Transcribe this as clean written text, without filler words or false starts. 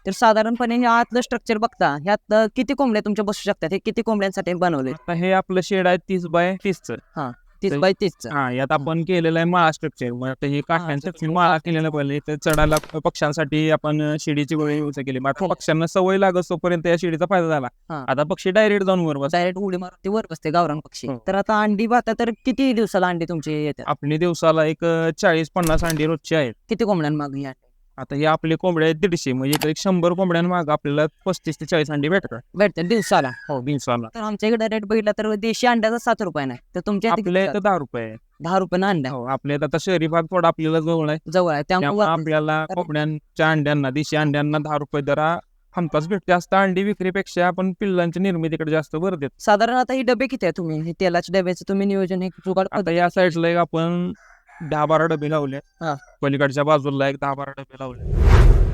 तर साधारणपणे हे आतलं स्ट्रक्चर बघता ह्यात किती कोंबड्या तुमच्या बसू शकतात, हे किती कोंबड्यांसाठी बनवले? आता हे आपलं शेड आहे 30 बाय 30चं. 30 बाय 30. हा, यात आपण केलेलं आहे माळा स्ट्रक्चर. मग आता हे काठ्यांसाठी माळा केलेला पहिले इथं चढायला पक्ष्यांसाठी आपण शिडीची गोळी यूज केली. मग आता पक्ष्यांना सवय लागत तोपर्यंत या शिडीचा फायदा झाला. आता पक्षी डायरेक्ट जाऊन वर बस, डायरेक्ट उडी मारून ते वर बसते गावरान पक्षी. तर आता अंडी पाहता तर किती दिवसाला अंडी तुमची येतात? आपली दिवसाला एक 40-50 अंडी रोजची आहेत. किती कोंबड्यांमागे या आता हे आपले कोंबड्या आहेत 150, म्हणजे एक 100 कोंबड्यांमाग आपल्याला 35 ते 40 अंडी भेटतात. भेटतात दिवसाला? हो, दिवसाला. तर आमच्या इकडे रेट बघितला तर देशी अंड्याचा 7 रुपये नाही, तर तुमच्या इथे आपल्या किती? इथं 10 रुपये आहे. 10 रुपये ना अंड्या हो, आपल्या इथं आता शहरी भाग थोडा आपल्याला जवळ आहे, जवळ आहे, त्यामुळे त्यामुळे आपल्याला कोंबड्यांच्या अंड्यांना, देशी अंड्यांना 10 रुपये दरा हमखास भेटते. जास्त अंडी विक्रीपेक्षा आपण पिल्लांच्या निर्मितीकडे जास्त भर देतो. साधारण आता ही डबे किती आहे? तुम्ही हे तेलाच्या डब्याचं तुम्ही नियोजन हे जुगाड आता या साईडला एक आपण 10-12 डबे लावले, हा. पलीकडच्या बाजूला एक 10-12 डबे लावले.